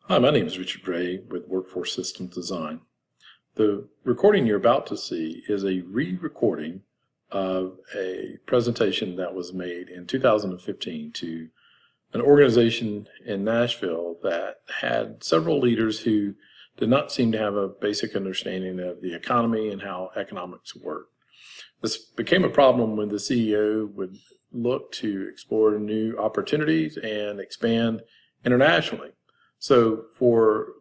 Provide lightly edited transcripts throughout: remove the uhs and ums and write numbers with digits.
Hi, my name is Richard Ray with Workforce Systems Design. The recording you're about to see is a re-recording of a presentation that was made in 2015 to an organization in Nashville that had several leaders who did not seem to have a basic understanding of the economy and how economics work. This became a problem when the CEO would look to explore new opportunities and expand internationally. So for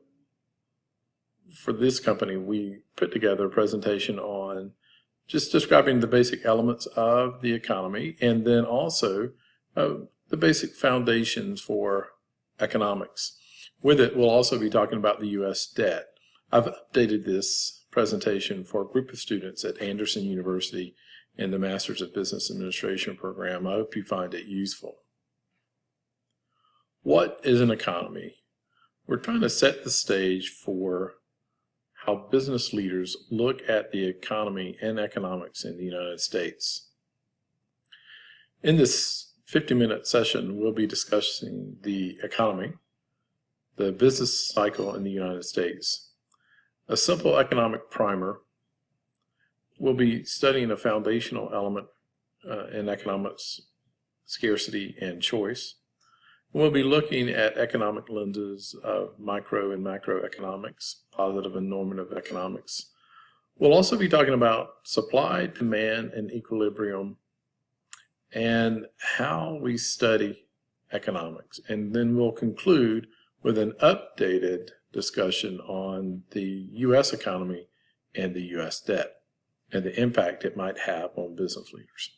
this company, we put together a presentation on just describing the basic elements of the economy and then also the basic foundations for economics. With it, we'll also be talking about the U.S. debt. I've updated this presentation for a group of students at Anderson University in the Masters of Business Administration program. I hope you find it useful. What is an economy? We're trying to set the stage for how business leaders look at the economy and economics in the United States. In this 50-minute session, we'll be discussing the economy, the business cycle in the United States, a simple economic primer. We'll be studying a foundational element in economics, scarcity and choice. We'll be looking at economic lenses of micro and macroeconomics, positive and normative economics. We'll also be talking about supply, demand, and equilibrium, and how we study economics. And then we'll conclude with an updated discussion on the U.S. economy and the U.S. debt and the impact it might have on business leaders.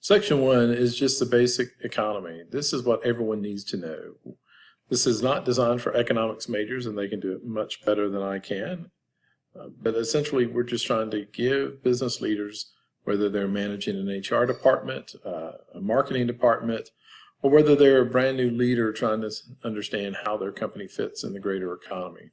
Section 1 is just the basic economy. This is what everyone needs to know. This is not designed for economics majors, and they can do it much better than I can. But essentially, we're just trying to give business leaders, whether they're managing an HR department, a marketing department, or whether they're a brand new leader trying to understand how their company fits in the greater economy.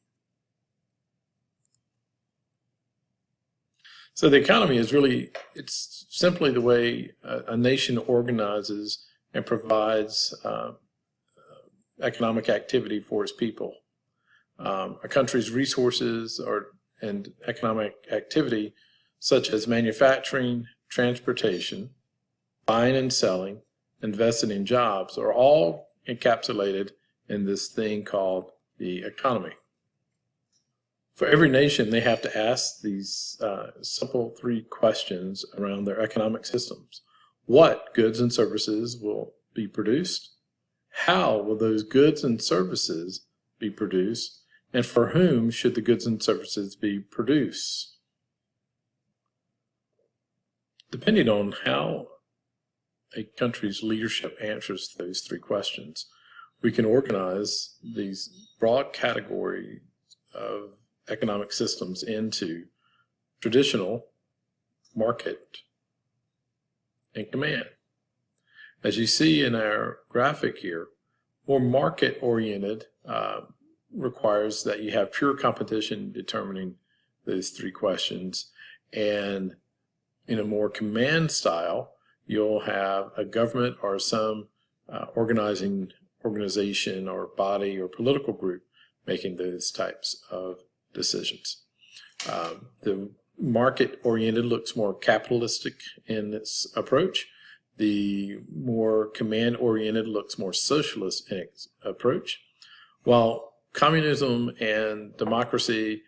So the economy is really, it's simply the way a nation organizes and provides economic activity for its people. A country's resources and economic activity, such as manufacturing, transportation, buying and selling, investing in jobs, are all encapsulated in this thing called the economy. For every nation, they have to ask these simple 3 questions around their economic systems. What goods and services will be produced? How will those goods and services be produced? And for whom should the goods and services be produced? Depending on how a country's leadership answers those 3 questions, we can organize these broad categories of economic systems into traditional, market, and command. As you see in our graphic here, more market-oriented requires that you have pure competition determining those 3 questions, and in a more command style, you'll have a government or some organization or body or political group making those types of decisions. The market-oriented looks more capitalistic in its approach. The more command-oriented looks more socialist in its approach. While communism and democracy,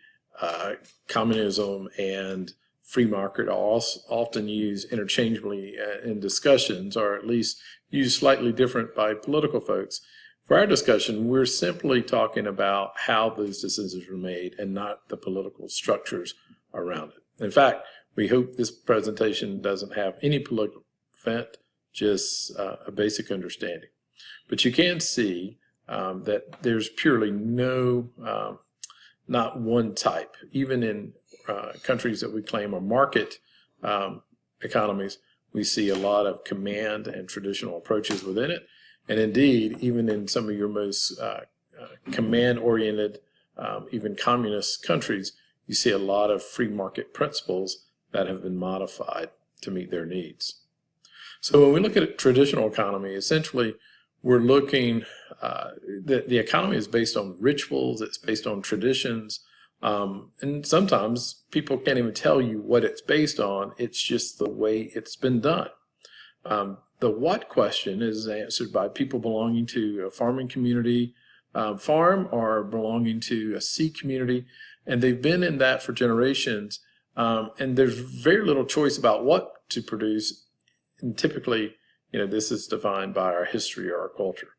communism and free market are often used interchangeably in discussions, or at least used slightly different by political folks, for our discussion, we're simply talking about how those decisions were made and not the political structures around it. In fact, we hope this presentation doesn't have any political bent, just a basic understanding. But you can see that there's purely not one type. Even in countries that we claim are market economies, we see a lot of command and traditional approaches within it. And indeed, even in some of your most command-oriented, even communist countries, you see a lot of free market principles that have been modified to meet their needs. So when we look at a traditional economy, essentially we're looking, the economy is based on rituals, it's based on traditions, and sometimes people can't even tell you what it's based on. It's just the way it's been done. The what question is answered by people belonging to a farming community, farm, or belonging to a sea community, and they've been in that for generations, and there's very little choice about what to produce, and typically, this is defined by our history or our culture.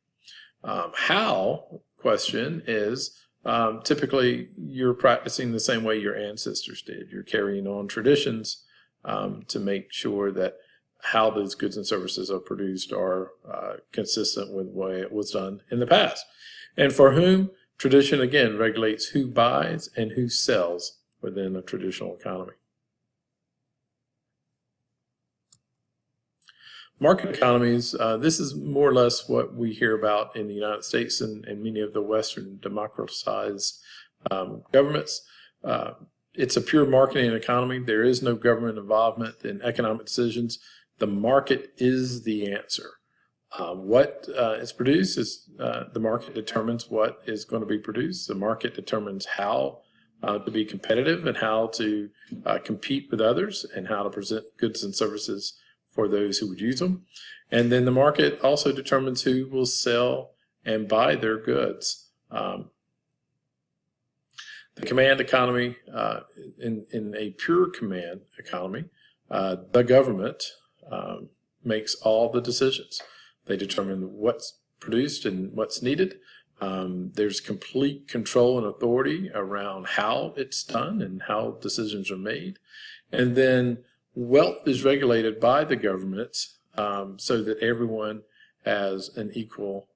How question is typically you're practicing the same way your ancestors did. You're carrying on traditions to make sure that how those goods and services are produced are consistent with the way it was done in the past. And for whom, tradition again regulates who buys and who sells within a traditional economy. Market economies, this is more or less what we hear about in the United States and many of the Western democratized governments. It's a pure marketing economy. There is no government involvement in economic decisions. The market is the answer. What is produced is the market determines what is going to be produced. The market determines how to be competitive and how to compete with others and how to present goods and services for those who would use them. And then the market also determines who will sell and buy their goods. The command economy, in a pure command economy, the government makes all the decisions. They determine what's produced and what's needed. There's complete control and authority around how it's done and how decisions are made. And then wealth is regulated by the governments so that everyone has an equal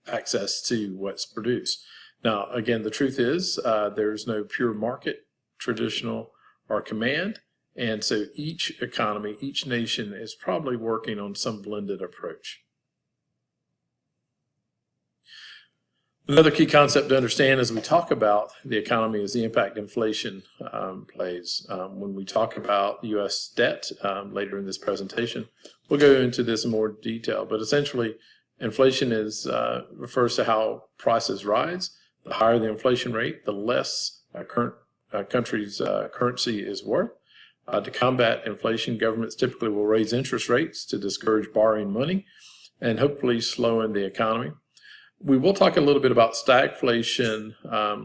access to what's produced. Now, again, the truth is there's no pure market, traditional, or command. And so each economy, each nation is probably working on some blended approach. Another key concept to understand as we talk about the economy is the impact inflation plays. When we talk about U.S. debt later in this presentation, we'll go into this in more detail. But essentially, inflation refers to how prices rise. The higher the inflation rate, the less a country's currency is worth. To combat inflation, governments typically will raise interest rates to discourage borrowing money and hopefully slow the economy. We will talk a little bit about stagflation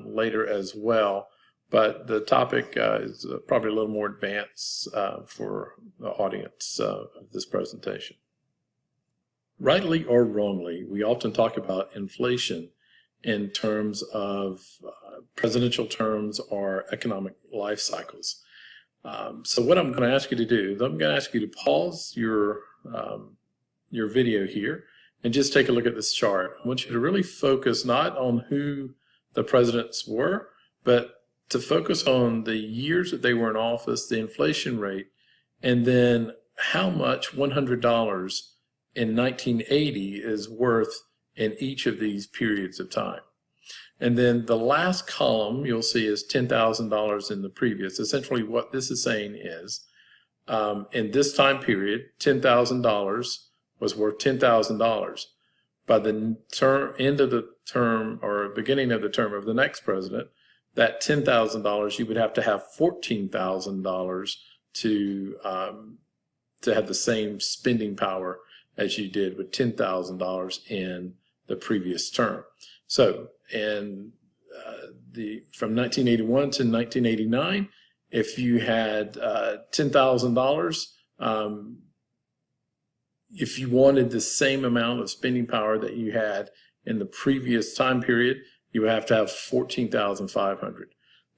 later as well, but the topic is probably a little more advanced for the audience of this presentation. Rightly or wrongly, we often talk about inflation in terms of presidential terms or economic life cycles. So what I'm going to ask you to do is I'm going to ask you to pause your video here and just take a look at this chart. I want you to really focus not on who the presidents were, but to focus on the years that they were in office, the inflation rate, and then how much $100 in 1980 is worth in each of these periods of time. And then the last column you'll see is $10,000 in the previous. Essentially what this is saying is in this time period, $10,000 was worth $10,000. By the end of the term or beginning of the term of the next president, that $10,000 you would have to have $14,000 to have the same spending power as you did with $10,000 in the previous term. So from 1981 to 1989, if you had $10,000, if you wanted the same amount of spending power that you had in the previous time period, you would have to have $14,500.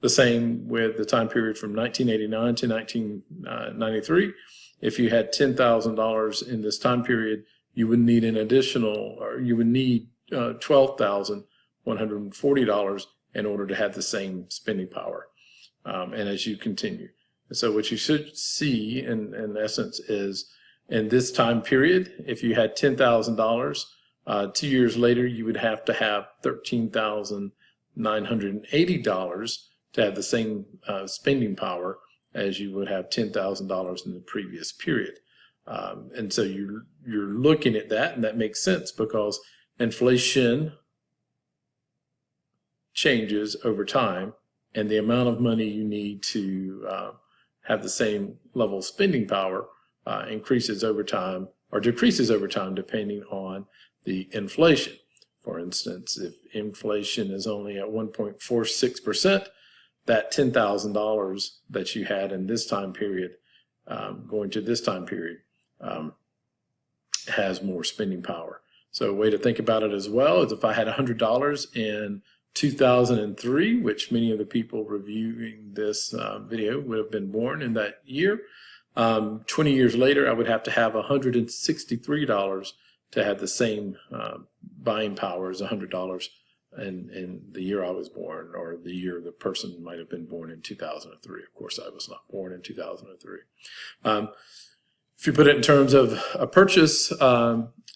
The same with the time period from 1989 to 1993. If you had $10,000 in this time period, you would need an additional, or you would need $12,140 in order to have the same spending power, and as you continue. And so what you should see in essence is in this time period, if you had $10,000, 2 years later you would have to have $13,980 to have the same spending power as you would have $10,000 in the previous period. And so you're looking at that, and that makes sense because inflation changes over time, and the amount of money you need to have the same level of spending power increases over time or decreases over time depending on the inflation. For instance, if inflation is only at 1.46%, that $10,000 that you had in this time period going to this time period has more spending power. So a way to think about it as well is if I had $100 in 2003, which many of the people reviewing this video would have been born in that year, 20 years later I would have to have $163 to have the same buying power as $100 in the year I was born, or the year the person might have been born in 2003. Of course, I was not born in 2003. If you put it in terms of a purchase,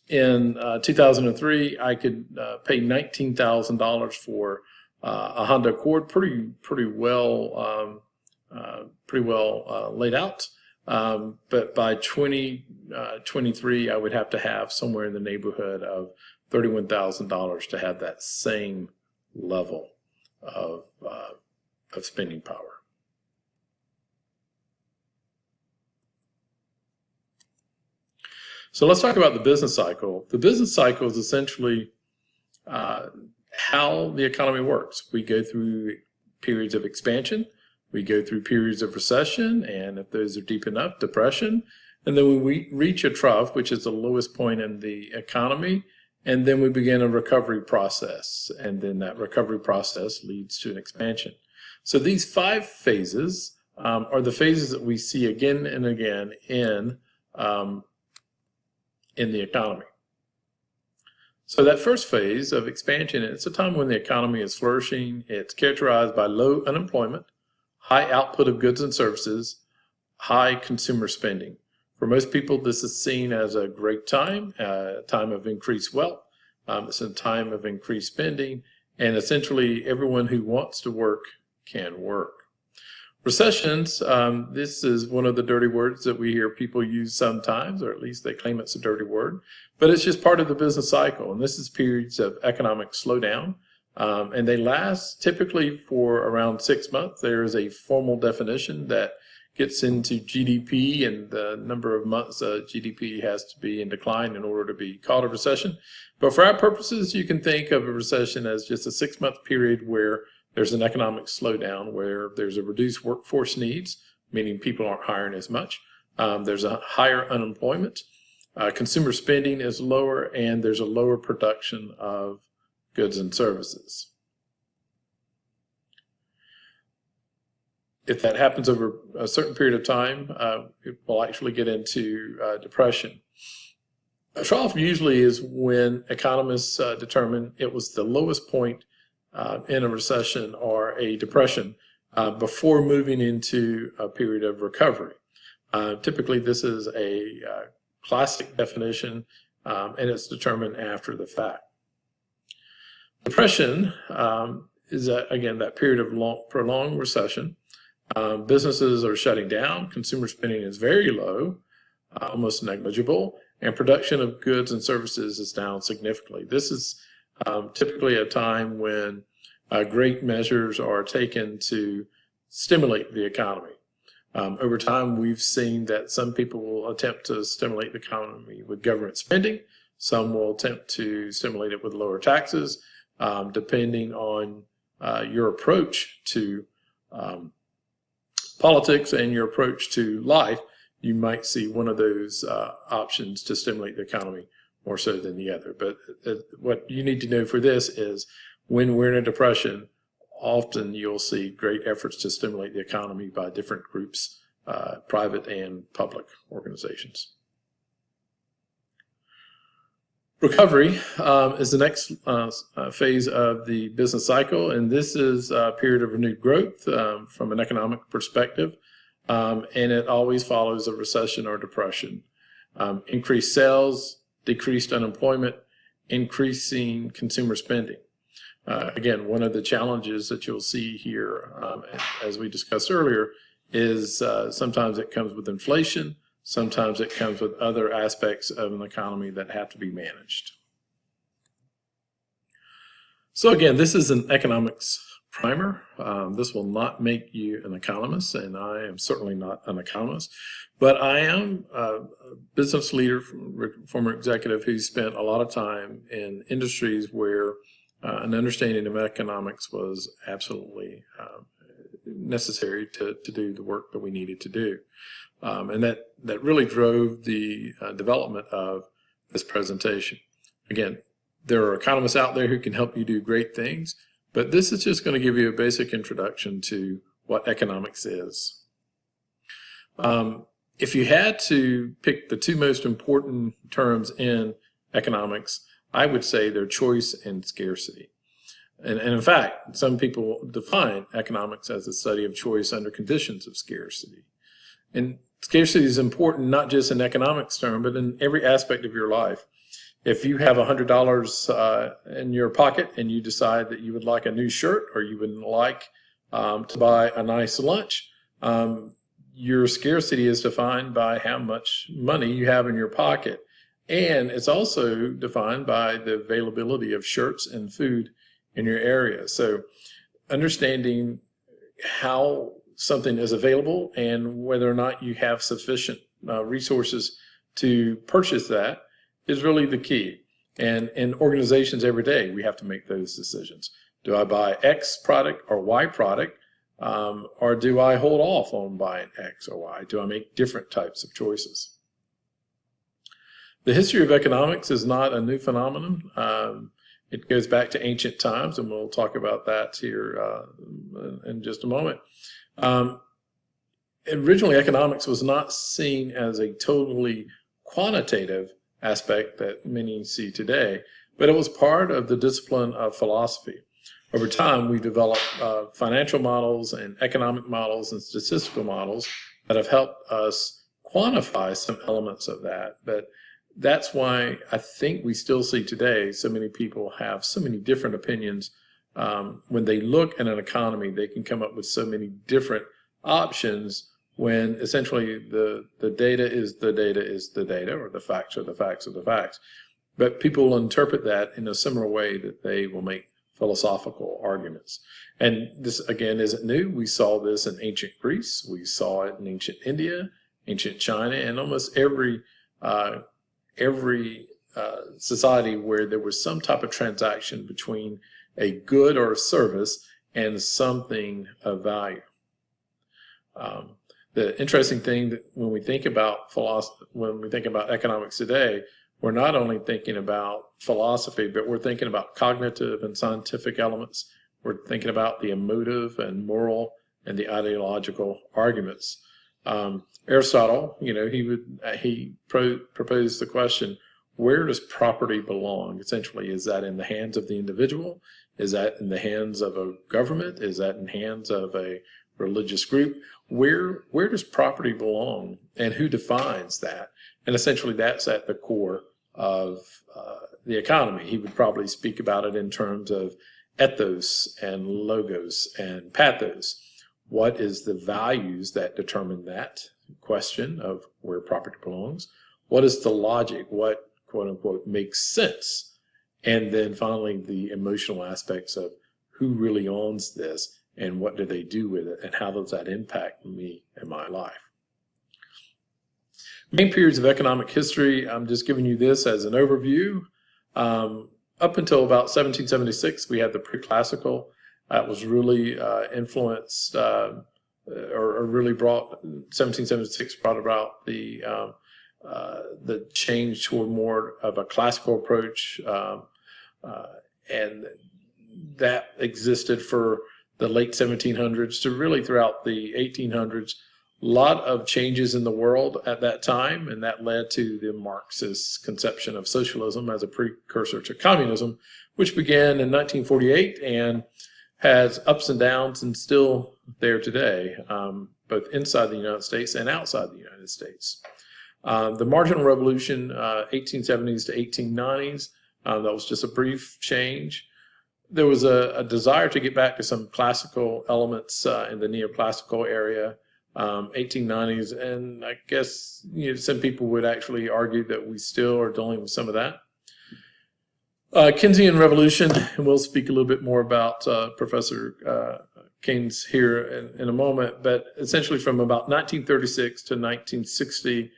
in 2003, I could pay $19,000 for a Honda Accord, pretty well laid out. But by 2023, I would have to have somewhere in the neighborhood of $31,000 to have that same level of spending power. So let's talk about the business cycle. The business cycle is essentially how the economy works. We go through periods of expansion, we go through periods of recession, and if those are deep enough, depression, and then we reach a trough, which is the lowest point in the economy, and then we begin a recovery process, and then that recovery process leads to an expansion. So these 5 phases are the phases that we see again and again in the economy. So that first phase of expansion, it's a time when the economy is flourishing. It's characterized by low unemployment, high output of goods and services, high consumer spending. For most people, this is seen as a great time, a time of increased wealth. It's a time of increased spending, and essentially everyone who wants to work can work. Recessions, this is one of the dirty words that we hear people use sometimes, or at least they claim it's a dirty word, but it's just part of the business cycle. And this is periods of economic slowdown, and they last typically for around 6 months. There is a formal definition that gets into GDP and the number of months GDP has to be in decline in order to be called a recession. But for our purposes, you can think of a recession as just a 6-month period where there's an economic slowdown, where there's a reduced workforce needs, meaning people aren't hiring as much. There's a higher unemployment. Consumer spending is lower, and there's a lower production of goods and services. If that happens over a certain period of time, it will actually get into depression. A trough usually is when economists determine it was the lowest point in a recession or a depression before moving into a period of recovery. Typically, this is a classic definition, and it's determined after the fact. Depression is, again, that period of prolonged recession. Businesses are shutting down, consumer spending is very low, almost negligible, and production of goods and services is down significantly. This is typically a time when great measures are taken to stimulate the economy. Over time, we've seen that some people will attempt to stimulate the economy with government spending. Some will attempt to stimulate it with lower taxes. Depending on your approach to politics and your approach to life, you might see one of those options to stimulate the economy more so than the other. But what you need to know for this is when we're in a depression, often you'll see great efforts to stimulate the economy by different groups, private and public organizations. Recovery is the next phase of the business cycle, and this is a period of renewed growth from an economic perspective, and it always follows a recession or depression. Increased sales, decreased unemployment, increasing consumer spending. Again, one of the challenges that you'll see here, as we discussed earlier, is sometimes it comes with inflation, sometimes it comes with other aspects of an economy that have to be managed. So again, this is an economics primer. This will not make you an economist, and I am certainly not an economist, but I am a business leader, former executive who spent a lot of time in industries where an understanding of economics was absolutely necessary to do the work that we needed to do. And that really drove the development of this presentation. Again, there are economists out there who can help you do great things, but this is just going to give you a basic introduction to what economics is. If you had to pick the two most important terms in economics, I would say they're choice and scarcity. And in fact, some people define economics as the study of choice under conditions of scarcity. And scarcity is important not just in economics term, but in every aspect of your life. If you have $100 in your pocket and you decide that you would like a new shirt or you would like to buy a nice lunch, your scarcity is defined by how much money you have in your pocket. And it's also defined by the availability of shirts and food in your area. So understanding how something is available and whether or not you have sufficient resources to purchase that is really the key. And in organizations every day, we have to make those decisions. Do I buy X product or Y product? Or do I hold off on buying X or Y? Do I make different types of choices? The history of economics is not a new phenomenon. It goes back to ancient times, and we'll talk about that here in just a moment. Originally, economics was not seen as a totally quantitative aspect that many see today, but it was part of the discipline of philosophy. Over time, we developed financial models and economic models and statistical models that have helped us quantify some elements of that. But that's why I think we still see today so many people have so many different opinions. When they look at an economy, they can come up with so many different options when essentially the data is the data is the data, or the facts are the facts are the facts. But people will interpret that in a similar way that they will make philosophical arguments. And this, again, isn't new. We saw this in ancient Greece. We saw it in ancient India, ancient China, and almost every society where there was some type of transaction between a good or a service and something of value. The interesting thing that when we think about philosophy, when we think about economics today, we're not only thinking about philosophy, but we're thinking about cognitive and scientific elements. We're thinking about the emotive and moral and the ideological arguments. Aristotle, he proposed the question, where does property belong? Essentially, is that in the hands of the individual? Is that in the hands of a government? Is that in the hands of a religious group? Where does property belong, and who defines that? And essentially, that's at the core of the economy. He would probably speak about it in terms of ethos and logos and pathos. What is the values that determine that question of where property belongs? What is the logic? What, quote unquote, makes sense? And then finally, the emotional aspects of who really owns this and what do they do with it and how does that impact me and my life. Main periods of economic history, I'm just giving you this as an overview. Up until about 1776, we had the pre-classical. That was really influenced or really brought, 1776 brought about the change toward more of a classical approach, and that existed for the late 1700s to really throughout the 1800s. A lot of changes in the world at that time, and that led to the Marxist conception of socialism as a precursor to communism, which began in 1948 and has ups and downs and still there today, both inside the United States and outside the United States. The marginal revolution, 1870s to 1890s, that was just a brief change. There was a desire to get back to some classical elements in the neoclassical area, 1890s, and I guess some people would actually argue that we still are dealing with some of that. Keynesian revolution, and we'll speak a little bit more about Professor Keynes here in a moment, but essentially from about 1936 to 1960,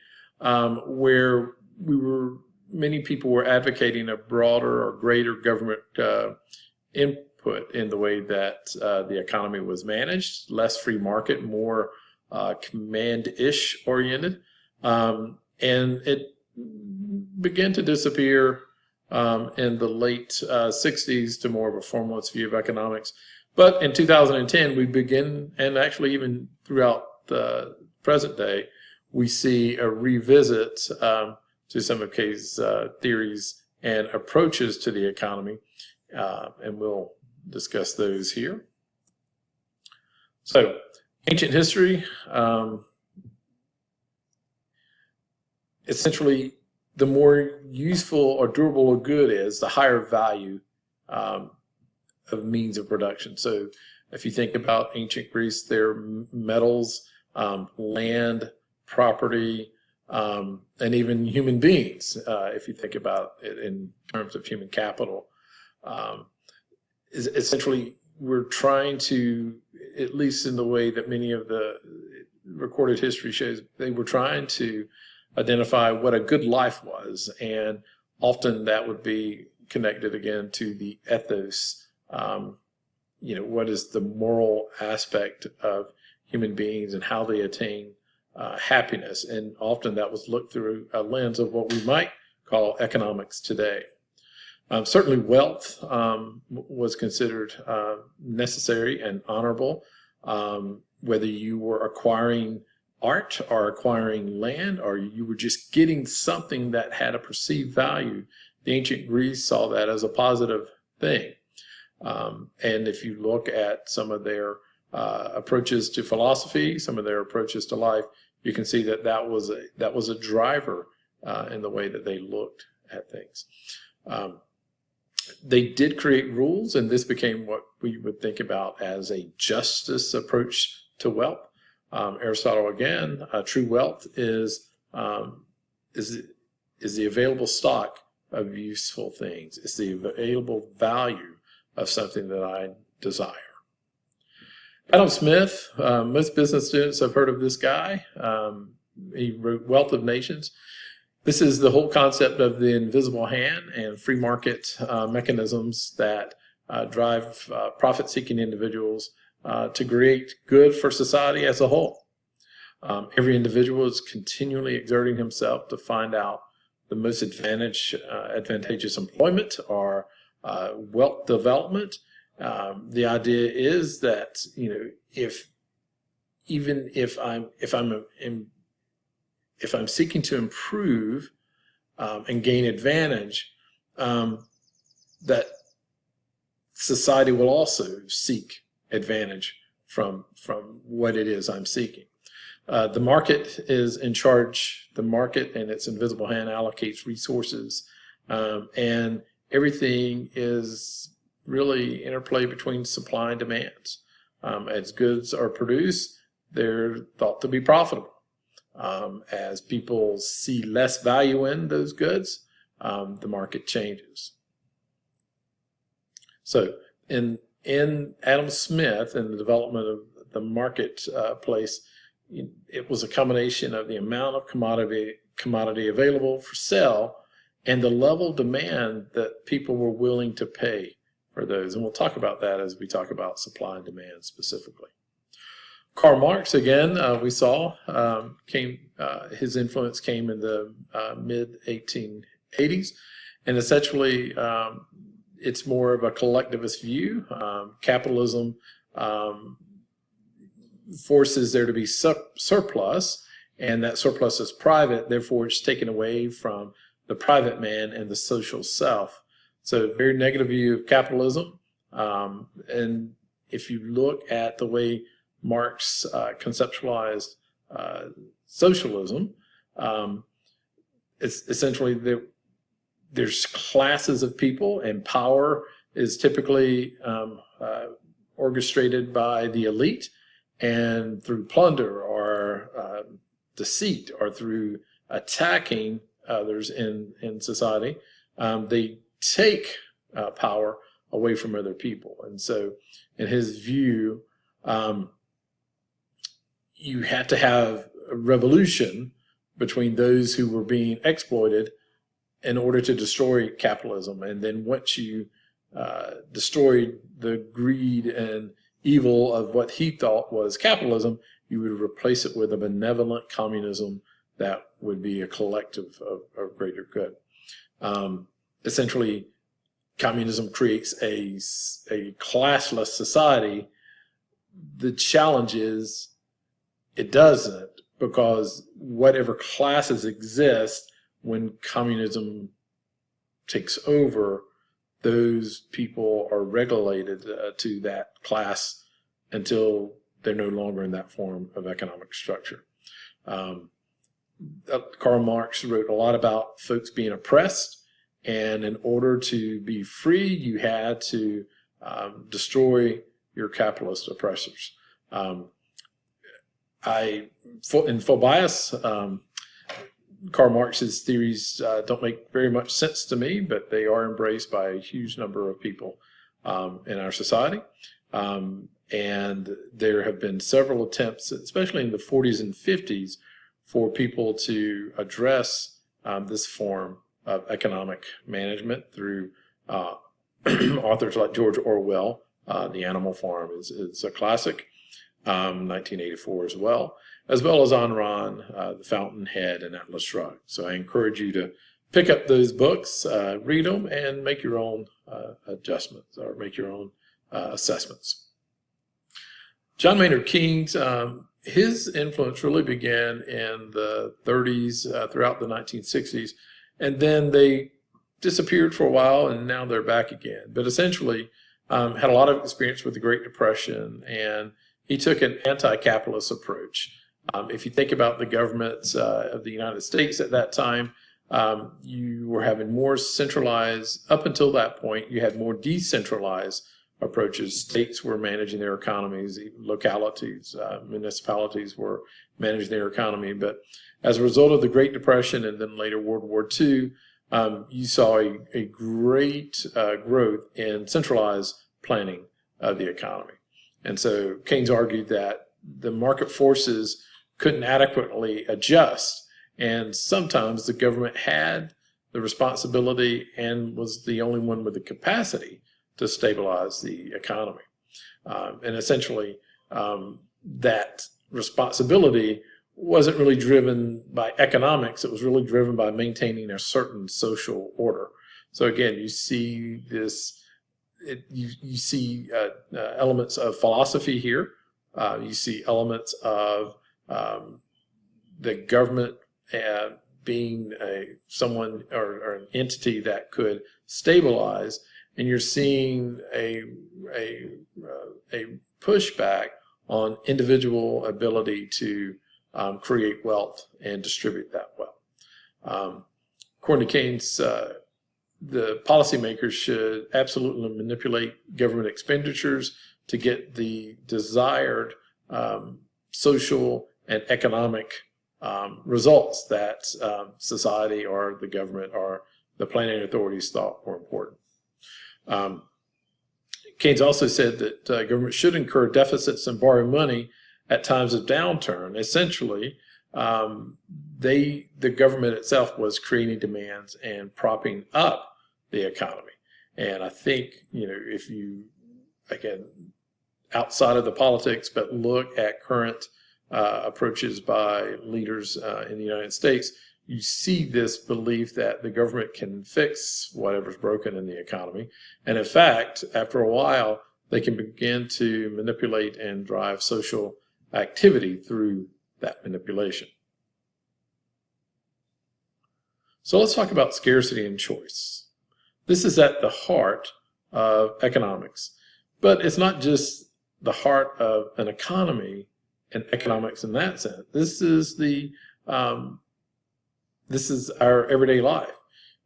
where many people were advocating a broader or greater government input in the way that the economy was managed, less free market, more command-ish oriented, and it began to disappear in the late 60s to more of a formalist view of economics. But in 2010, we begin, and actually even throughout the present day, we see a revisit to some of Keynes' theories and approaches to the economy, and we'll discuss those here. So, ancient history, essentially, the more useful or durable a good is, the higher value of means of production. So if you think about ancient Greece, their metals, land, property, and even human beings, if you think about it in terms of human capital. Essentially, we're trying to, at least in the way that many of the recorded history shows, they were trying to identify what a good life was, and often that would be connected again to the ethos. What is the moral aspect of human beings and how they attain happiness, and often that was looked through a lens of what we might call economics today. Certainly wealth was considered necessary and honorable, whether you were acquiring art or acquiring land, or you were just getting something that had a perceived value. The ancient Greece saw that as a positive thing. And if you look at some of their approaches to philosophy, some of their approaches to life, you can see that that was a driver in the way that they looked at things. They did create rules, and this became what we would think about as a justice approach to wealth. Aristotle again, true wealth is the available stock of useful things. It's the available value of something that I desire. Adam Smith, most business students have heard of this guy. He wrote Wealth of Nations. This is the whole concept of the invisible hand and free market mechanisms that drive profit-seeking individuals to create good for society as a whole. Every individual is continually exerting himself to find out the most advantageous employment or wealth development. The idea is that if I'm seeking to improve and gain advantage, that society will also seek advantage from what it is I'm seeking. The market is in charge. The market and its invisible hand allocates resources, and everything is really interplay between supply and demands. As goods are produced, they're thought to be profitable. As people see less value in those goods, the market changes. So in Adam Smith and the development of the marketplace, it was a combination of the amount of commodity available for sale and the level of demand that people were willing to pay for those. And we'll talk about that as we talk about supply and demand specifically. Karl Marx, again, we saw, his influence came in the mid-1880s, and essentially it's more of a collectivist view. Capitalism forces there to be surplus, and that surplus is private, therefore it's taken away from the private man and the social self. So very negative view of capitalism, and if you look at the way Marx conceptualized socialism, it's essentially there's classes of people, and power is typically orchestrated by the elite, and through plunder or deceit or through attacking others in society, they take power away from other people. And so in his view, you had to have a revolution between those who were being exploited in order to destroy capitalism. And then once you destroyed the greed and evil of what he thought was capitalism, you would replace it with a benevolent communism that would be a collective of greater good. Essentially, communism creates a classless society. The challenge is it doesn't, because whatever classes exist when communism takes over, those people are regulated to that class until they're no longer in that form of economic structure. Karl Marx wrote a lot about folks being oppressed, and in order to be free, you had to destroy your capitalist oppressors. In full bias, Karl Marx's theories don't make very much sense to me, but they are embraced by a huge number of people in our society. And there have been several attempts, especially in the 40s and 50s, for people to address this form of economic management through authors like George Orwell. The Animal Farm is a classic, 1984 as well as Ayn Rand, The Fountainhead, and Atlas Shrugged. So I encourage you to pick up those books, read them, and make your own adjustments or make your own assessments. John Maynard Keynes, his influence really began in the 30s, throughout the 1960s, and then they disappeared for a while, and now they're back again. But essentially, had a lot of experience with the Great Depression, and he took an anti-capitalist approach. If you think about the governments of the United States at that time, you were having more centralized, up until that point, you had more decentralized approaches. States were managing their economies, localities, municipalities were managing their economy. But as a result of the Great Depression and then later World War II, you saw a great growth in centralized planning of the economy. And so Keynes argued that the market forces couldn't adequately adjust, and sometimes the government had the responsibility and was the only one with the capacity to stabilize the economy. And essentially, that responsibility wasn't really driven by economics. It was really driven by maintaining a certain social order. So again, you see this, you see elements of philosophy here. You see elements of the government being someone or an entity that could stabilize, and you're seeing a pushback on individual ability to create wealth and distribute that wealth. According to Keynes, the policymakers should absolutely manipulate government expenditures to get the desired social and economic results that society or the government or the planning authorities thought were important. Keynes also said that government should incur deficits and borrow money at times of downturn. Essentially, the government itself was creating demands and propping up the economy. And I think, if you, again, outside of the politics, but look at current approaches by leaders in the United States, you see this belief that the government can fix whatever's broken in the economy. And in fact, after a while, they can begin to manipulate and drive social activity through that manipulation. So let's talk about scarcity and choice. This is at the heart of economics, but it's not just the heart of an economy and economics in that sense. This is our everyday life.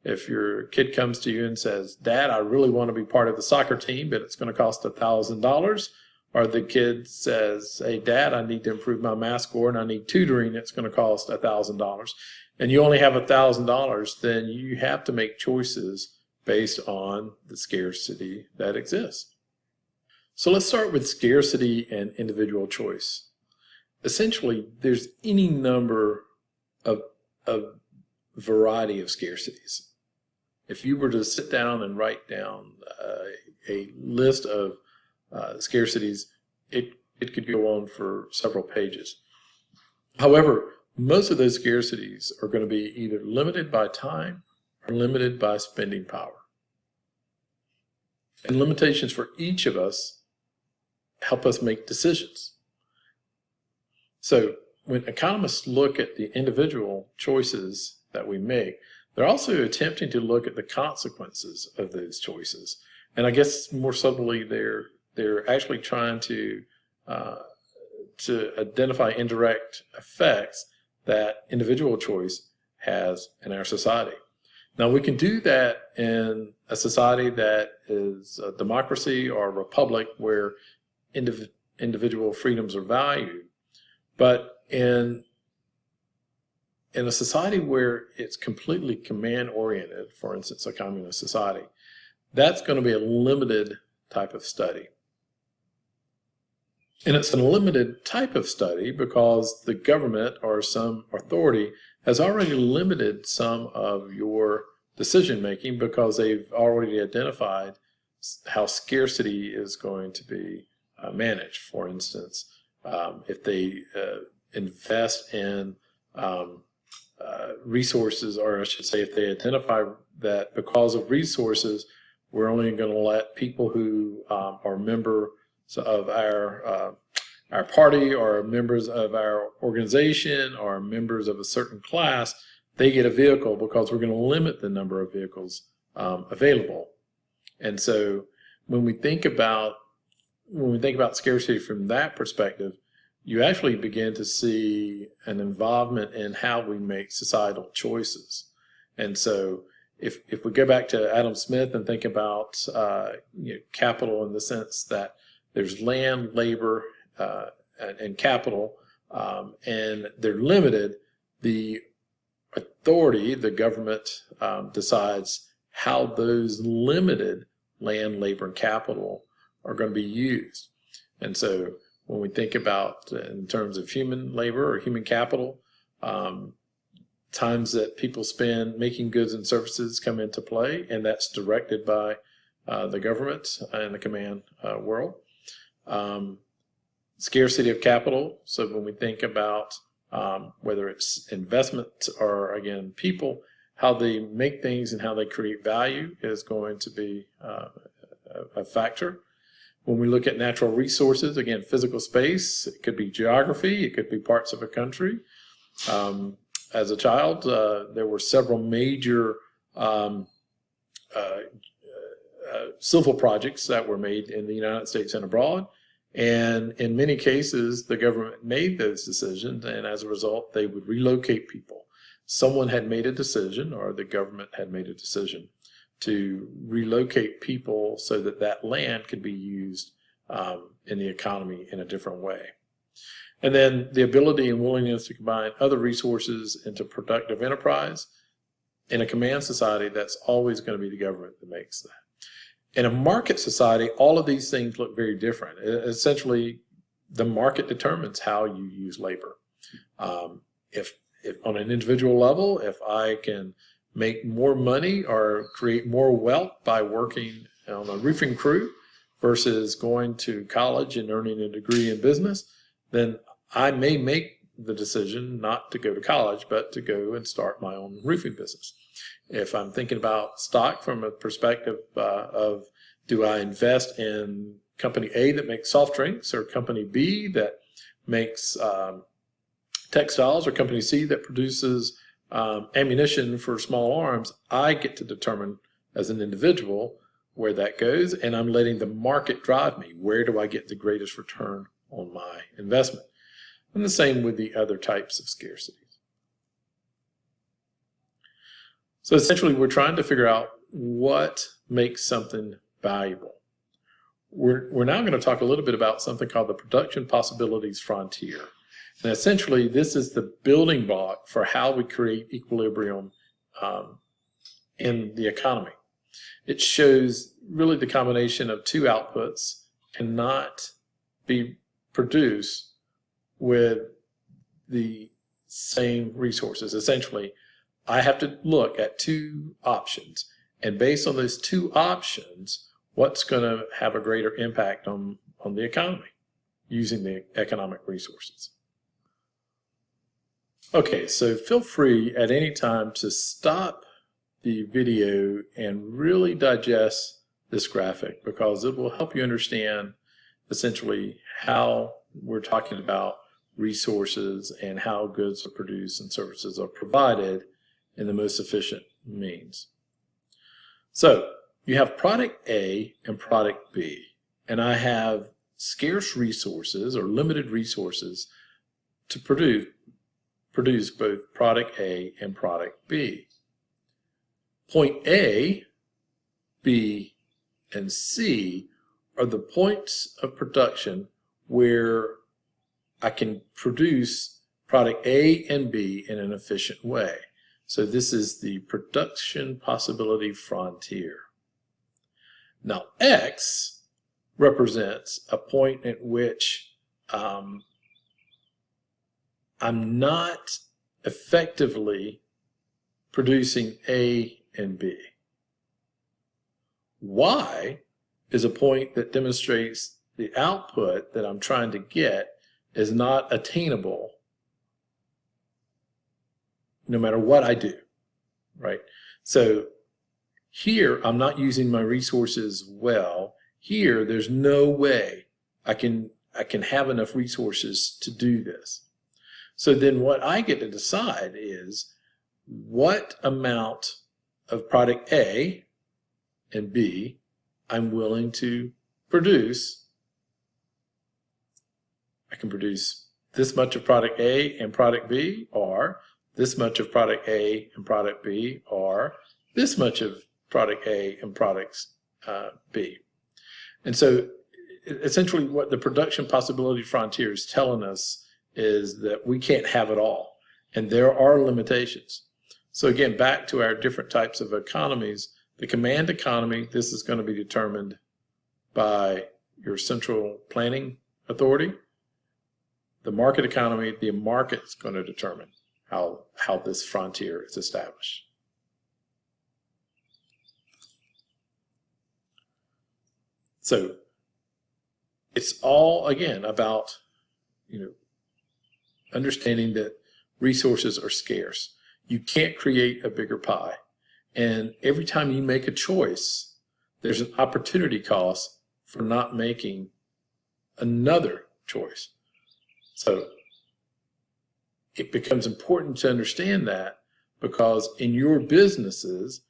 If your kid comes to you and says, "Dad, I really want to be part of the soccer team, but it's going to cost $1,000," or the kid says, "Hey, Dad, I need to improve my math score and I need tutoring, it's going to cost $1,000," and you only have $1,000, then you have to make choices based on the scarcity that exists. So let's start with scarcity and individual choice. Essentially, there's any number of variety of scarcities. If you were to sit down and write down a list of scarcities, it could go on for several pages. However, most of those scarcities are going to be either limited by time or limited by spending power. And limitations for each of us help us make decisions. So when economists look at the individual choices that we make, they're also attempting to look at the consequences of those choices. And I guess more subtly, they're actually trying to identify indirect effects that individual choice has in our society. Now, we can do that in a society that is a democracy or a republic where individual freedoms are valued. But in a society where it's completely command-oriented, for instance, a communist society, that's going to be a limited type of study. And it's a limited type of study because the government or some authority has already limited some of your decision-making because they've already identified how scarcity is going to be managed. For instance, if they invest in resources, or I should say if they identify that because of resources, we're only going to let people who are members of our party or members of our organization or members of a certain class, they get a vehicle because we're going to limit the number of vehicles available. And so when we think about scarcity from that perspective, you actually begin to see an involvement in how we make societal choices. And so if we go back to Adam Smith and think about capital in the sense that there's land, labor, and capital, and they're limited, the authority, the government, decides how those limited land, labor, and capital are going to be used. And so when we think about in terms of human labor or human capital, times that people spend making goods and services come into play, and that's directed by the government and the command world. Scarcity of capital, so when we think about whether it's investment or, again, people, how they make things and how they create value is going to be a factor. When we look at natural resources, again, physical space, it could be geography, it could be parts of a country. As a child, there were several major civil projects that were made in the United States and abroad. And in many cases, the government made those decisions, and as a result, they would relocate people. Someone had made a decision, or the government had made a decision, to relocate people so that that land could be used in the economy in a different way. And then the ability and willingness to combine other resources into productive enterprise. In a command society, that's always going to be the government that makes that. In a market society, all of these things look very different. Essentially, the market determines how you use labor. If on an individual level, if I can make more money or create more wealth by working on a roofing crew versus going to college and earning a degree in business, then I may make the decision not to go to college, but to go and start my own roofing business. If I'm thinking about stock from a perspective of do I invest in company A that makes soft drinks, or company B that makes textiles, or company C that produces ammunition for small arms, I get to determine as an individual where that goes, and I'm letting the market drive me. Where do I get the greatest return on my investment? And the same with the other types of scarcities. So essentially, we're trying to figure out what makes something valuable. We're now going to talk a little bit about something called the production possibilities frontier. And essentially, this is the building block for how we create equilibrium in the economy. It shows really the combination of two outputs cannot be produced with the same resources. Essentially, I have to look at two options, and based on those two options, what's going to have a greater impact on the economy using the economic resources. Okay, so feel free at any time to stop the video and really digest this graphic, because it will help you understand essentially how we're talking about resources and how goods are produced and services are provided in the most efficient means. So you have product A and product B, and I have scarce resources or limited resources to produce both product A and product B. Point A, B, and C are the points of production where I can produce product A and B in an efficient way. So this is the production possibility frontier. Now X represents a point at which I'm not effectively producing A and B. Y is a point that demonstrates the output that I'm trying to get is not attainable no matter what I do, right? So here I'm not using my resources well. Here there's no way I can have enough resources to do this. So then what I get to decide is what amount of product A and B I'm willing to produce. I can produce this much of product A and product B, or this much of product A and product B, or this much of product A and product B. And so essentially what the production possibility frontier is telling us is that we can't have it all, and there are limitations. So again, back to our different types of economies, the command economy, this is going to be determined by your central planning authority. The market economy, the market's going to determine how this frontier is established. So it's all, again, about, understanding that resources are scarce. You can't create a bigger pie. And every time you make a choice, there's an opportunity cost for not making another choice. So it becomes important to understand that, because in your businesses,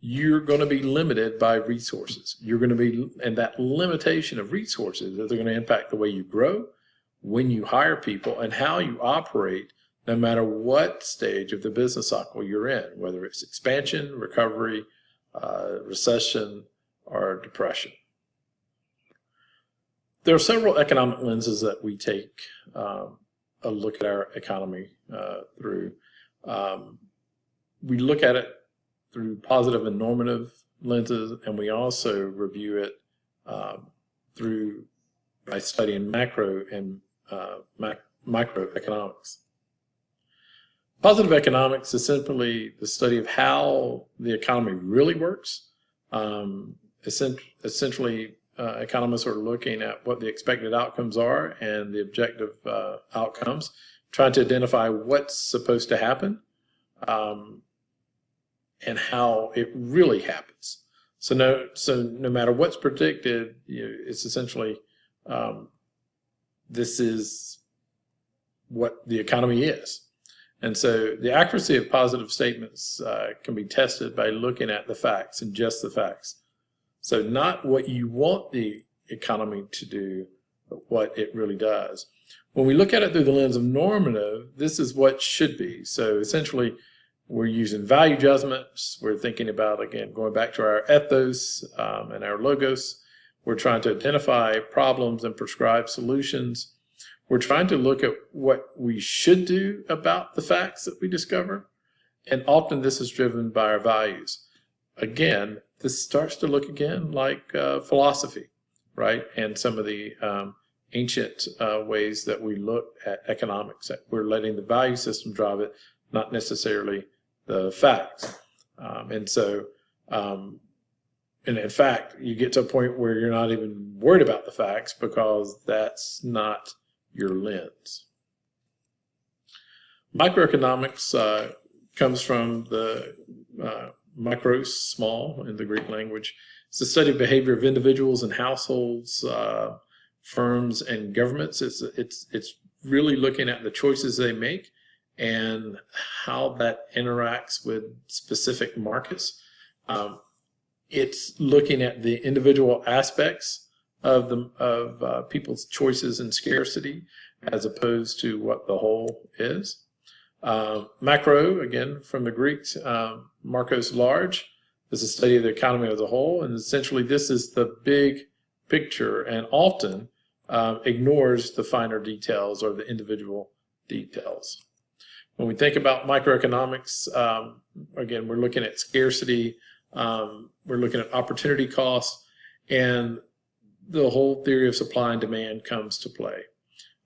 you're going to be limited by resources. You're going to be, and that limitation of resources is going to impact the way you grow, when you hire people, and how you operate, no matter what stage of the business cycle you're in, whether it's expansion, recovery, recession, or depression. There are several economic lenses that we take a look at our economy through. We look at it through positive and normative lenses, and we also review it by studying macro and microeconomics. Positive economics is simply the study of how the economy really works. Essentially, economists are looking at what the expected outcomes are and the objective outcomes, trying to identify what's supposed to happen and how it really happens. So no matter what's predicted, it's essentially this is what the economy is. And so the accuracy of positive statements can be tested by looking at the facts and just the facts. So not what you want the economy to do, but what it really does. When we look at it through the lens of normative, this is what should be. So essentially, we're using value judgments. We're thinking about, again, going back to our ethos and our logos. We're trying to identify problems and prescribe solutions. We're trying to look at what we should do about the facts that we discover. And often this is driven by our values. Again, this starts to look again like philosophy, right? And some of the ancient ways that we look at economics, that we're letting the value system drive it, not necessarily the facts. And in fact, you get to a point where you're not even worried about the facts because that's not your lens. Microeconomics comes from the micros, small in the Greek language. It's the study of behavior of individuals and households, firms and governments. It's really looking at the choices they make and how that interacts with specific markets. It's looking at the individual aspects of people's choices and scarcity as opposed to what the whole is. Macro, again, from the Greeks, Marcos, large, is a study of the economy as a whole, and essentially this is the big picture and often ignores the finer details or the individual details. When we think about microeconomics, again, we're looking at scarcity, we're looking at opportunity costs, and the whole theory of supply and demand comes to play.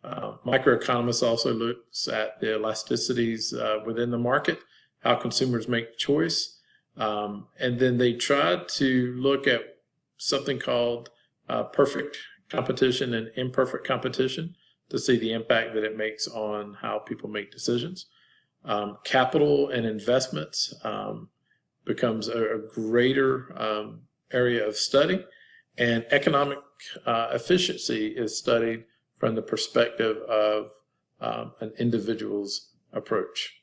Microeconomists also looks at the elasticities within the market, how consumers make choice, and then they try to look at something called perfect competition and imperfect competition to see the impact that it makes on how people make decisions. Capital and investments becomes a greater area of study, and economic efficiency is studied from the perspective of an individual's approach.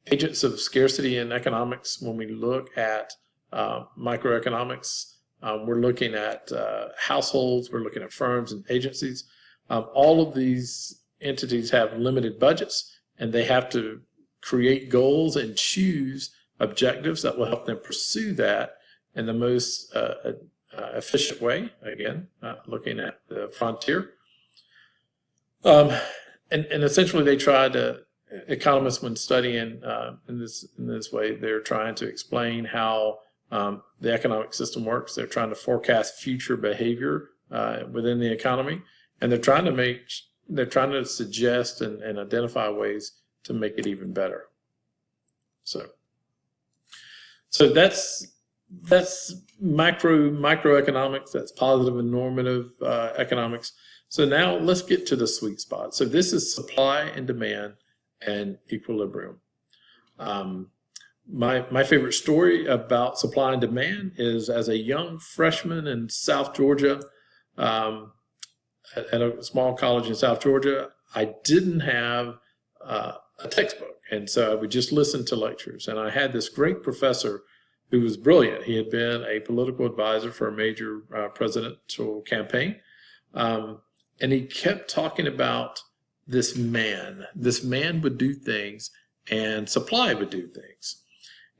Agents of scarcity in economics, when we look at microeconomics, we're looking at households, we're looking at firms and agencies. All of these entities have limited budgets, and they have to create goals and choose objectives that will help them pursue that in the most efficient way, again, looking at the frontier. And essentially they try to, economists when studying in this way, they're trying to explain how the economic system works. They're trying to forecast future behavior within the economy, and they're trying to suggest and identify ways to make it even better. So that's microeconomics, that's positive and normative economics. So now let's get to the sweet spot. So this is supply and demand and equilibrium. My favorite story about supply and demand is as a young freshman in South Georgia, at a small college in South Georgia, I didn't have a textbook. And so I would just listen to lectures. And I had this great professor who was brilliant. He had been a political advisor for a major presidential campaign. And he kept talking about this man. This man would do things and supply would do things.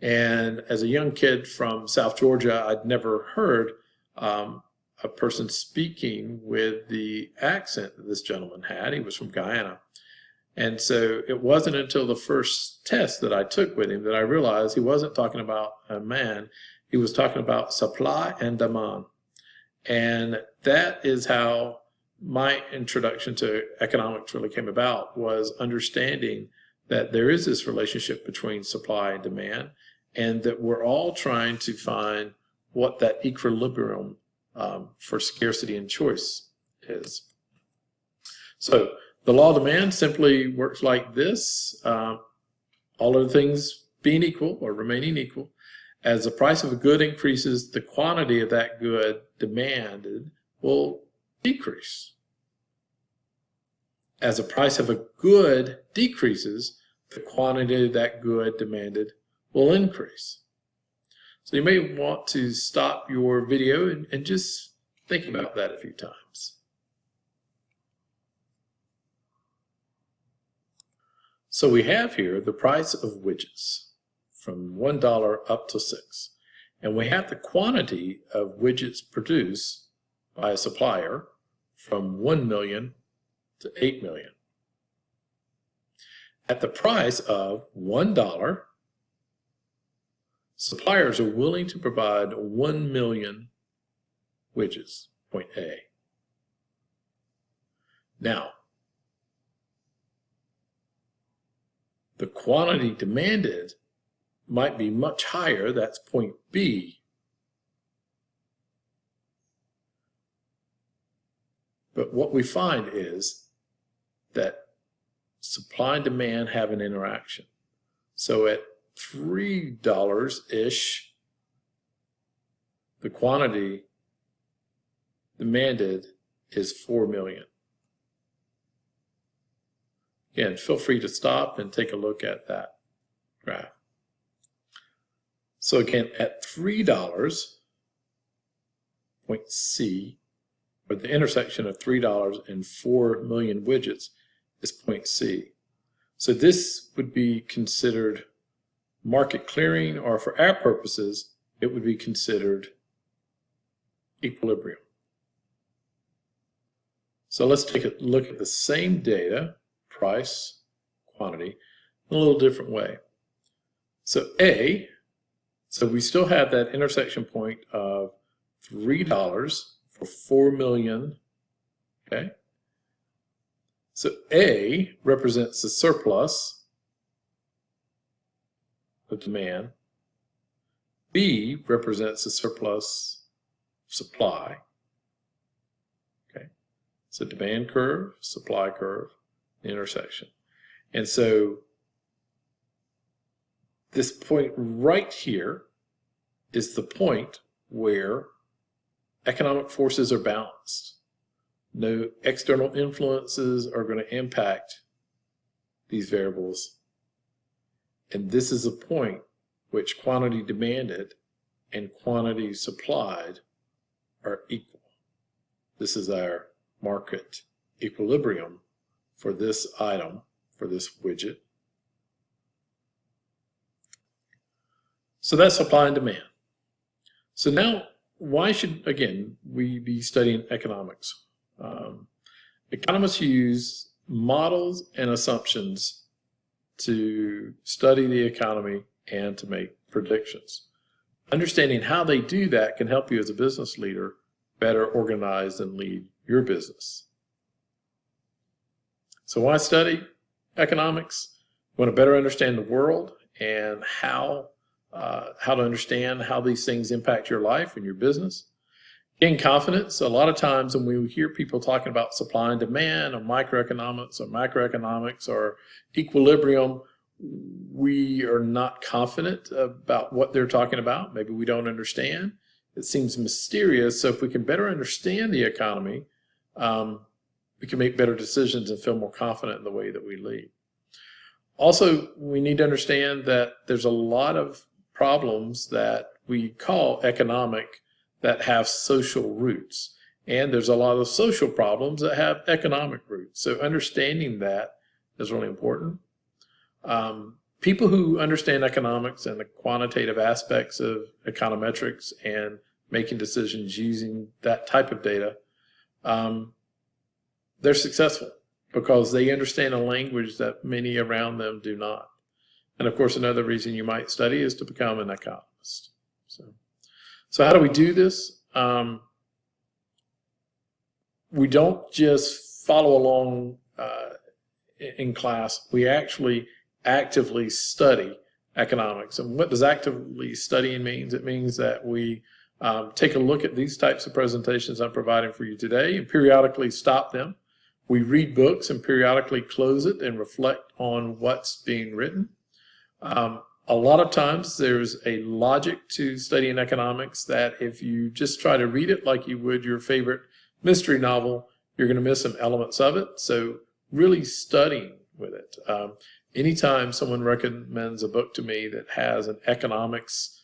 And as a young kid from South Georgia, I'd never heard a person speaking with the accent that this gentleman had. He was from Guyana. And so it wasn't until the first test that I took with him that I realized he wasn't talking about a man. He was talking about supply and demand. And that is how my introduction to economics really came about, was understanding that there is this relationship between supply and demand, and that we're all trying to find what that equilibrium for scarcity and choice is. So the law of demand simply works like this. All other things being equal or remaining equal, as the price of a good increases, the quantity of that good demanded will decrease. As the price of a good decreases, the quantity of that good demanded will increase. So you may want to stop your video and just think about that a few times. So we have here the price of widgets from $1 up to $6. And we have the quantity of widgets produced by a supplier from 1 million to 8 million. At the price of $1, Suppliers are willing to provide 1 million widgets, point A. Now, the quantity demanded might be much higher, that's point B. But what we find is that supply and demand have an interaction. So at $3-ish, the quantity demanded is 4 million. Again, feel free to stop and take a look at that graph. So again, at $3, point C, or the intersection of $3 and 4 million widgets is point C. So this would be considered market clearing, or for our purposes, it would be considered equilibrium. So let's take a look at the same data, price, quantity, in a little different way. So A, so we still have that intersection point of $3 for 4 million, okay? So A represents the surplus of demand. B represents the surplus of supply. Okay, so demand curve, supply curve, intersection. And so this point right here is the point where economic forces are balanced. No external influences are going to impact these variables. And this is a point which quantity demanded and quantity supplied are equal. This is our market equilibrium for this item, for this widget. So that's supply and demand. So now, why should, again, we be studying economics? Economists use models and assumptions to study the economy and to make predictions. Understanding how they do that can help you as a business leader better organize and lead your business. So why study economics? We want to better understand the world and how to understand how these things impact your life and your business. Gain confidence. A lot of times when we hear people talking about supply and demand or microeconomics or macroeconomics or equilibrium, we are not confident about what they're talking about. Maybe we don't understand. It seems mysterious. So if we can better understand the economy, we can make better decisions and feel more confident in the way that we lead. Also, we need to understand that there's a lot of problems that we call economic that have social roots. And there's a lot of social problems that have economic roots. So understanding that is really important. People who understand economics and the quantitative aspects of econometrics and making decisions using that type of data, they're successful because they understand a language that many around them do not. And of course, another reason you might study is to become an economist. So how do we do this? We don't just follow along in class. We actually actively study economics. And what does actively studying mean? It means that we take a look at these types of presentations I'm providing for you today and periodically stop them. We read books and periodically close it and reflect on what's being written. A lot of times there's a logic to studying economics that if you just try to read it like you would your favorite mystery novel, you're going to miss some elements of it. So really studying with it. Anytime someone recommends a book to me that has an economics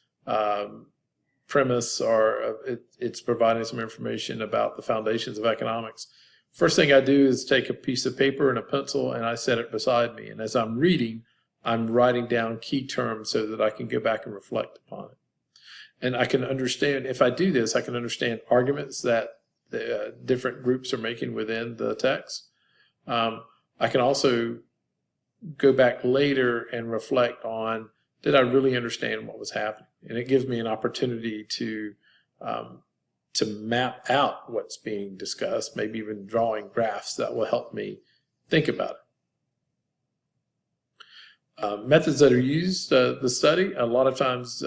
premise or it's providing some information about the foundations of economics, first thing I do is take a piece of paper and a pencil and I set it beside me. And as I'm reading, I'm writing down key terms so that I can go back and reflect upon it. And I can understand, if I do this, I can understand arguments that the different groups are making within the text. I can also go back later and reflect on did I really understand what was happening? And it gives me an opportunity to map out what's being discussed, maybe even drawing graphs that will help me think about it. Methods that are used, the study, a lot of times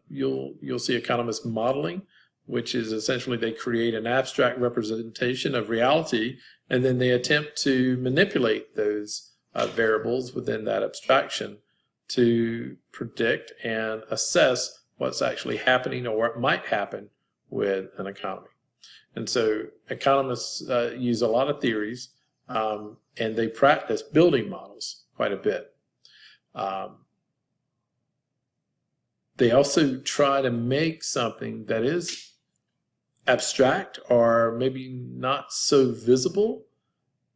you'll see economists modeling, which is essentially they create an abstract representation of reality, and then they attempt to manipulate those variables within that abstraction to predict and assess what's actually happening or what might happen with an economy. And so economists use a lot of theories, and they practice building models quite a bit. They also try to make something that is abstract or maybe not so visible.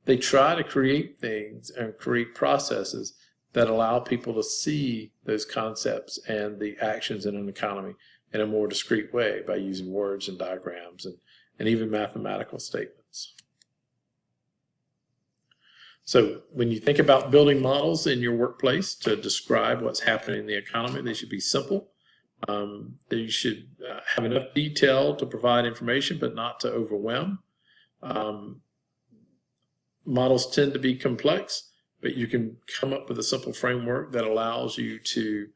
They try to create things and create processes that allow people to see those concepts and the actions in an economy in a more discrete way by using words and diagrams and even mathematical statements. So when you think about building models in your workplace to describe what's happening in the economy, they should be simple. They should have enough detail to provide information, but not to overwhelm. Models tend to be complex, but you can come up with a simple framework that allows you to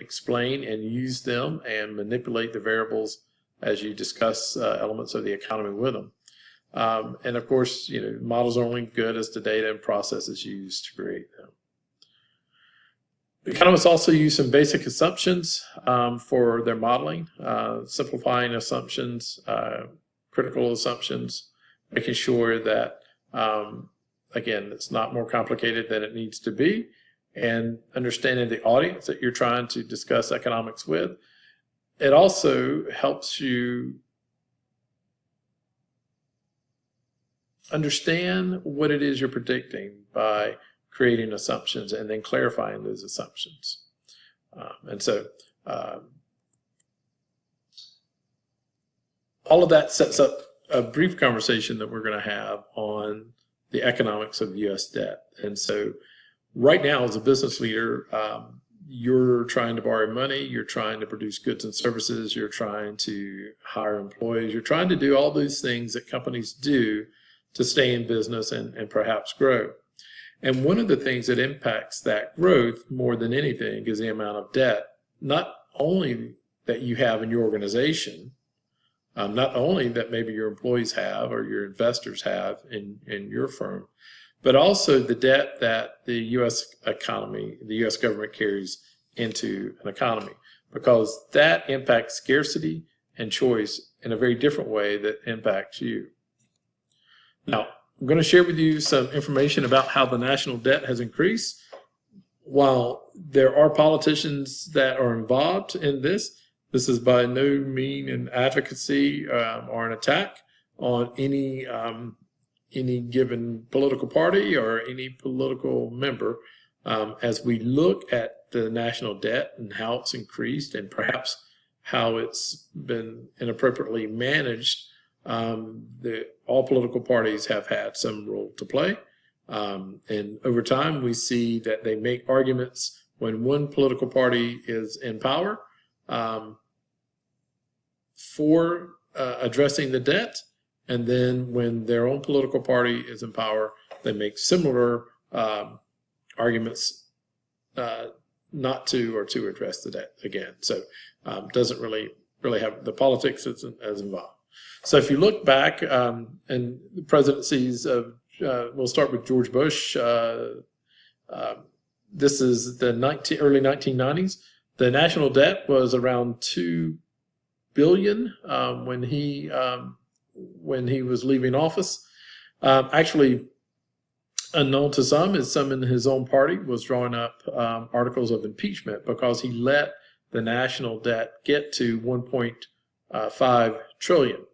explain and use them and manipulate the variables as you discuss elements of the economy with them. And of course, models are only good as the data and processes used to create them. Economists also use some basic assumptions for their modeling, simplifying assumptions, critical assumptions, making sure that, again, it's not more complicated than it needs to be, and understanding the audience that you're trying to discuss economics with. It also helps you understand what it is you're predicting by creating assumptions and then clarifying those assumptions. And so all of that sets up a brief conversation that we're going to have on the economics of U.S. debt. And so right now, as a business leader, you're trying to borrow money, you're trying to produce goods and services, you're trying to hire employees, you're trying to do all those things that companies do to stay in business and perhaps grow. And one of the things that impacts that growth more than anything is the amount of debt, not only that you have in your organization, not only that maybe your employees have or your investors have in your firm, but also the debt that the U.S. economy, the U.S. government carries into an economy, because that impacts scarcity and choice in a very different way that impacts you. Now, I'm going to share with you some information about how the national debt has increased. While there are politicians that are involved in this, this is by no means an advocacy or an attack on any given political party or any political member. As we look at the national debt and how it's increased and perhaps how it's been inappropriately managed, all political parties have had some role to play. And over time, we see that they make arguments when one political party is in power for addressing the debt, and then when their own political party is in power, they make similar arguments not to or to address the debt again. So doesn't really have the politics isn't as involved. So if you look back in the presidencies of, we'll start with George Bush. This is the early 1990s. The national debt was around $2 billion when he was leaving office. Actually, unknown to some, is some in his own party was drawing up articles of impeachment because he let the national debt get to 1.5 trillion.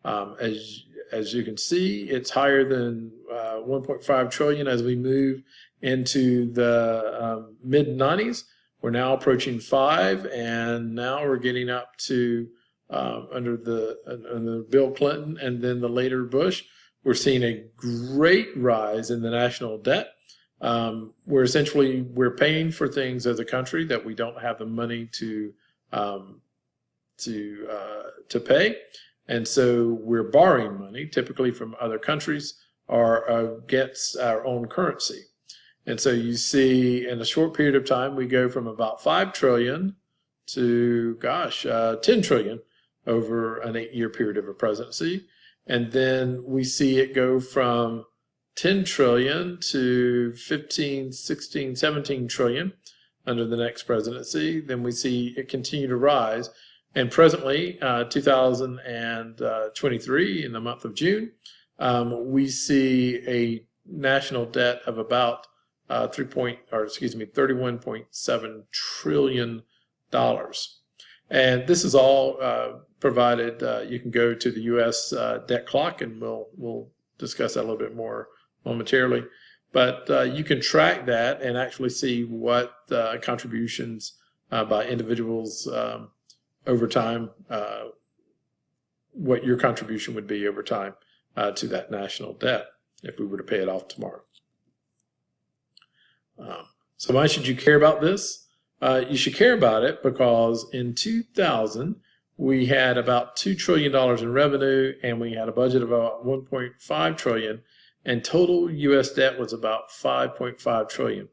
As you can see, it's higher than 1.5 trillion as we move into the mid-90s. We're now approaching 5, and now we're getting up to under the Bill Clinton and then the later Bush. We're seeing a great rise in the national debt. where essentially we're paying for things as a country that we don't have the money to pay, and so we're borrowing money, typically from other countries or against our own currency. And so you see, in a short period of time, we go from about 5 trillion to, 10 trillion over an 8-year period of a presidency. And then we see it go from 10 trillion to 15, 16, 17 trillion under the next presidency. Then we see it continue to rise. And presently, 2023, in the month of June, we see a national debt of about $31.7 trillion. And this is all provided. You can go to the U.S. debt clock, and we'll discuss that a little bit more momentarily. But you can track that and actually see what contributions by individuals over time, what your contribution would be over time to that national debt if we were to pay it off tomorrow. So why should you care about this? You should care about it because in 2000, we had about $2 trillion in revenue, and we had a budget of about $1.5 trillion, and total U.S. debt was about $5.5 trillion.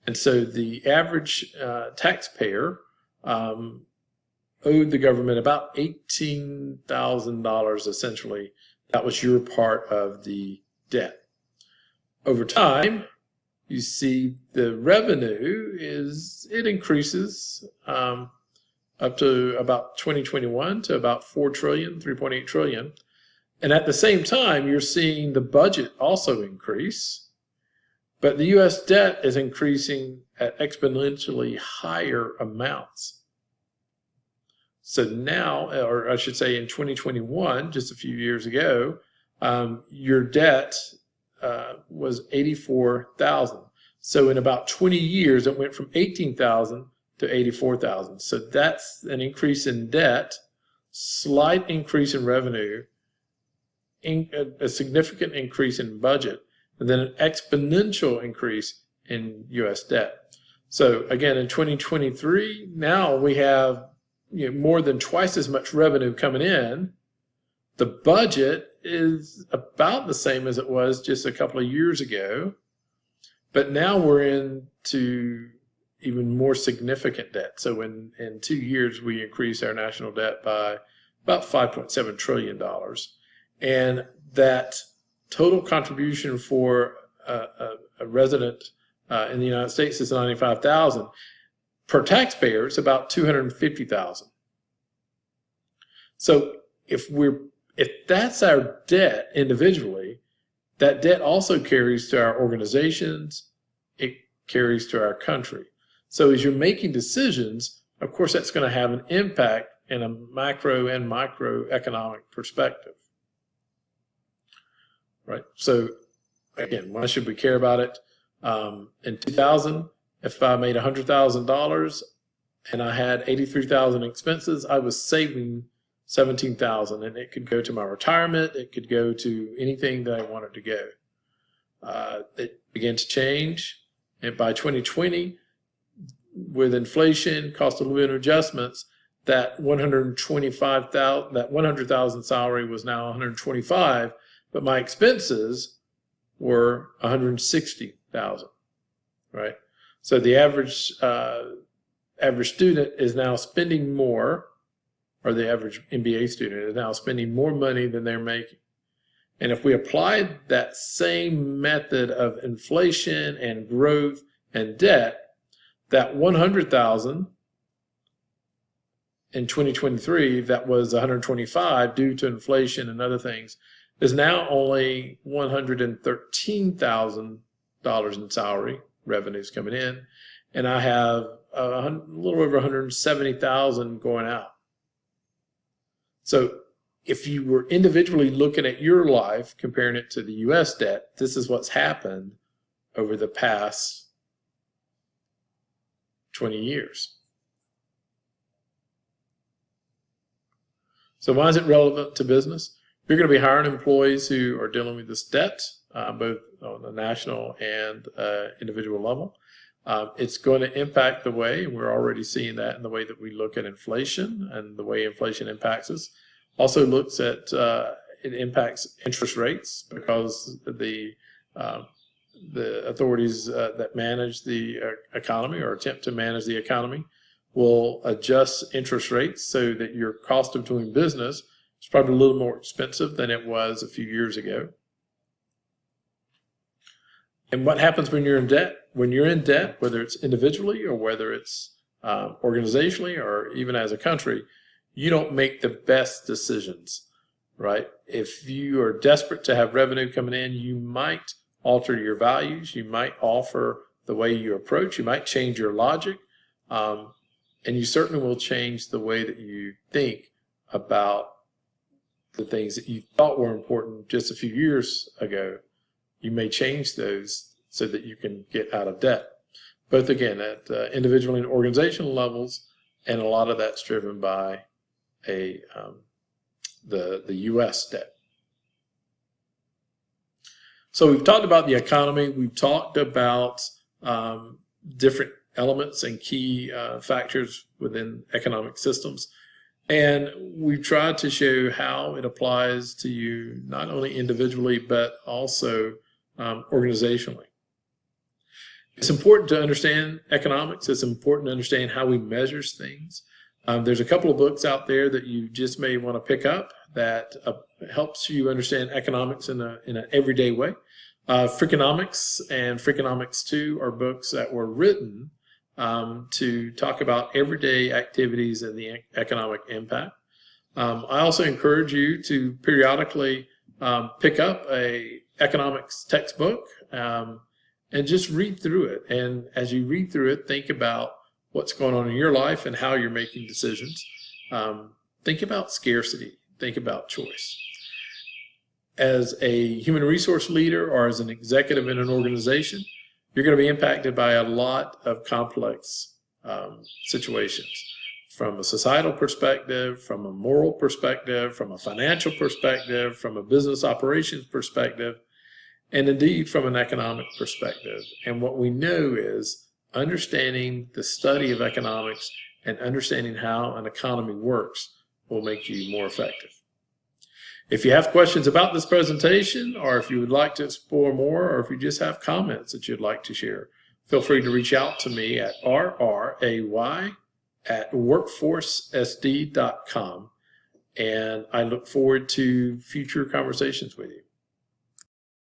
And so the average taxpayer owed the government about $18,000 essentially. That was your part of the debt. Over time, you see the revenue increases up to about 2021 to about 4 trillion, 3.8 trillion. And at the same time, you're seeing the budget also increase, but the U.S. debt is increasing at exponentially higher amounts. So now, or I should say in 2021, just a few years ago, your debt was 84,000. So in about 20 years, it went from 18,000 to 84,000. So that's an increase in debt, slight increase in revenue, a significant increase in budget, and then an exponential increase in U.S. debt. So again, in 2023, now we have more than twice as much revenue coming in. The budget is about the same as it was just a couple of years ago, but now we're into even more significant debt. So in 2 years, we increased our national debt by about $5.7 trillion. And that total contribution for a resident in the United States is $95,000. Per taxpayer, it's about $250,000. So if that's our debt individually, that debt also carries to our organizations, it carries to our country. So as you're making decisions, of course, that's going to have an impact in a macro and microeconomic perspective. Right? So again, why should we care about it? In 2000, if I made $100,000 and I had $83,000 expenses, I was saving $17,000, and it could go to my retirement. It could go to anything that I wanted to go. It began to change, and by 2020, with inflation, cost of living adjustments, that $100,000 salary was now $125,000, but my expenses were $160,000. Right. So the average student is now spending more, or the average MBA student is now spending more money than they're making. And if we applied that same method of inflation and growth and debt, that $100,000 in 2023, that was $125,000 due to inflation and other things, is now only $113,000 in salary revenues coming in, and I have a little over $170,000 going out. So if you were individually looking at your life, comparing it to the U.S. debt, this is what's happened over the past 20 years. So why is it relevant to business? You're going to be hiring employees who are dealing with this debt. both on a national and individual level. It's going to impact the way, and we're already seeing that in the way that we look at inflation and the way inflation impacts us. Also looks at, it impacts interest rates, because the authorities that manage the economy or attempt to manage the economy will adjust interest rates so that your cost of doing business is probably a little more expensive than it was a few years ago. And what happens when you're in debt? When you're in debt, whether it's individually or whether it's organizationally or even as a country, you don't make the best decisions, right? If you are desperate to have revenue coming in, you might alter your values, you might alter the way you approach, you might change your logic, and you certainly will change the way that you think about the things that you thought were important just a few years ago. You may change those so that you can get out of debt, both again at individual and organizational levels, and a lot of that's driven by the U.S. debt. So we've talked about the economy, we've talked about different elements and key factors within economic systems, and we've tried to show how it applies to you not only individually but also organizationally. It's important to understand economics. It's important to understand how we measure things. There's a couple of books out there that you just may want to pick up that helps you understand economics in an everyday way. Freakonomics and Freakonomics 2 are books that were written to talk about everyday activities and the economic impact. I also encourage you to periodically pick up a economics textbook and just read through it. And as you read through it, think about what's going on in your life and how you're making decisions. Think about scarcity. Think about choice. As a human resource leader or as an executive in an organization, you're going to be impacted by a lot of complex situations, from a societal perspective, from a moral perspective, from a financial perspective, from a business operations perspective, and indeed from an economic perspective. And what we know is understanding the study of economics and understanding how an economy works will make you more effective. If you have questions about this presentation, or if you would like to explore more, or if you just have comments that you'd like to share, feel free to reach out to me at rray@workforcesd.com, and I look forward to future conversations with you.